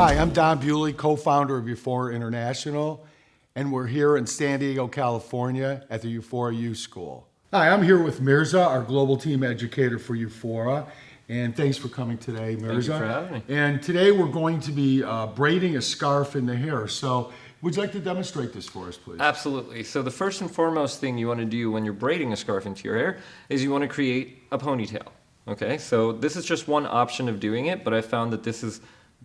Hi, I'm Don Bewley, co-founder of Euphoria International, and we're here in San Diego, California at the Euphoria Youth School. Hi, I'm here with Mirza, our global team educator for Euphoria, and thanks for coming today, Mirza. Thank you for having me. And today we're going to be braiding a scarf in the hair. So would you like to demonstrate this for us, please? Absolutely. So the first and foremost thing you want to do when you're braiding a scarf into your hair is you want to create a ponytail. Okay, so this is just one option of doing it, but I found that this is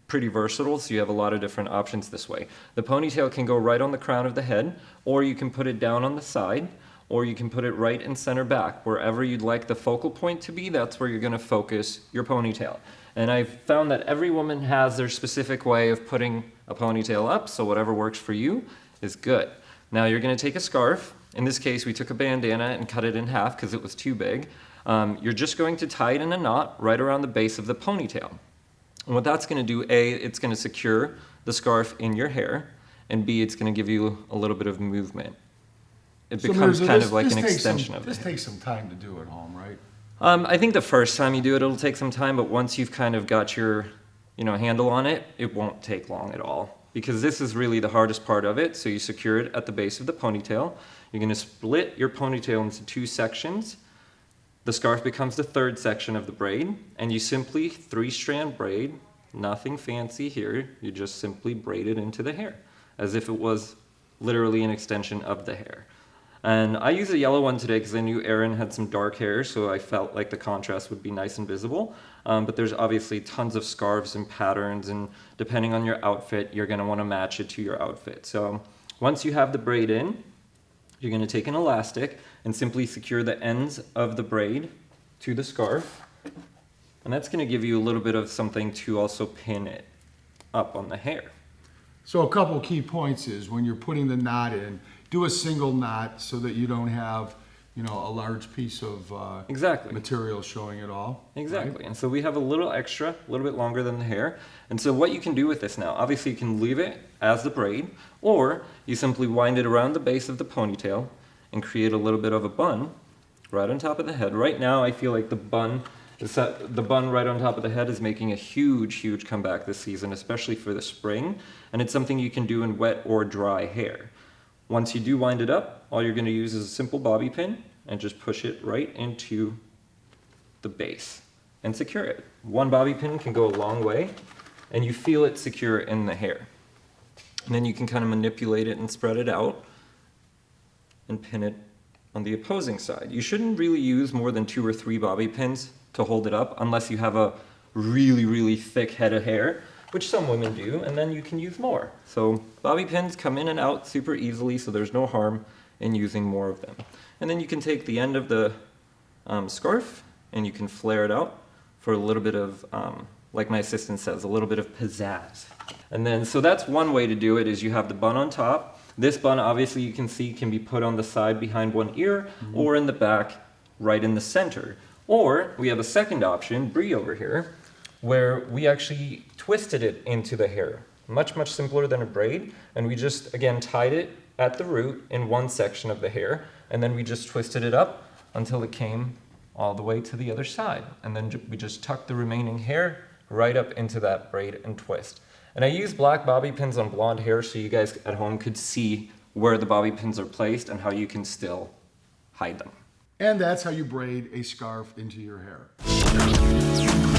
pretty versatile, so you have a lot of different options this way. The ponytail can go right on the crown of the head, or you can put it down on the side, or you can put it right in center back. Wherever you'd like the focal point to be, that's where you're going to focus your ponytail. And I've found that every woman has their specific way of putting a ponytail up, so whatever works for you is good. Now you're going to take a scarf. In this case, we took a bandana and cut it in half because it was too big. You're just going to tie it in a knot right around the base of the ponytail. And what that's going to do, A, it's going to secure the scarf in your hair, and B, it's going to give you a little bit of movement. It becomes kind of like an extension of it. This takes some time to do at home, right? I think the first time you do it, it'll take some time, but once you've kind of got your, handle on it, it won't take long at all. Because this is really the hardest part of it. So you secure it at the base of the ponytail. You're going to split your ponytail into two sections. The scarf becomes the third section of the braid, and you simply 3-strand braid, nothing fancy here, you just simply braid it into the hair, as if it was literally an extension of the hair. And I use a yellow one today because I knew Erin had some dark hair, so I felt like the contrast would be nice and visible. But there's obviously tons of scarves and patterns, and depending on your outfit, you're going to want to match it to your outfit. So once you have the braid in, you're going to take an elastic and simply secure the ends of the braid to the scarf. And that's going to give you a little bit of something to also pin it up on the hair. So a couple key points is when you're putting the knot in, do a single knot so that you don't have, a large piece of material showing it all. Exactly. Right? And so we have a little extra, a little bit longer than the hair. And so what you can do with this now, obviously you can leave it as the braid, or you simply wind it around the base of the ponytail and create a little bit of a bun right on top of the head. Right now I feel like the bun right on top of the head is making a huge comeback this season, especially for the spring. And it's something you can do in wet or dry hair. Once you do wind it up, all you're going to use is a simple bobby pin and just push it right into the base and secure it. One bobby pin can go a long way, and you feel it secure in the hair. And then you can kind of manipulate it and spread it out and pin it on the opposing side. You shouldn't really use more than 2 or 3 bobby pins to hold it up unless you have a really thick head of hair, which some women do, and then you can use more. So bobby pins come in and out super easily, so there's no harm in using more of them. And then you can take the end of the scarf and you can flare it out for a little bit of, like my assistant says, a little bit of pizzazz. And then, so that's one way to do it, is you have the bun on top. This bun, obviously you can see, can be put on the side behind one ear, or in the back, right in the center. Or we have a second option, Bree over here, where we actually twisted it into the hair. Much simpler than a braid. And we just, again, tied it at the root in one section of the hair. And then we just twisted it up until it came all the way to the other side. And then we just tucked the remaining hair right up into that braid and twist. And I use black bobby pins on blonde hair so you guys at home could see where the bobby pins are placed and how you can still hide them. And that's how you braid a scarf into your hair.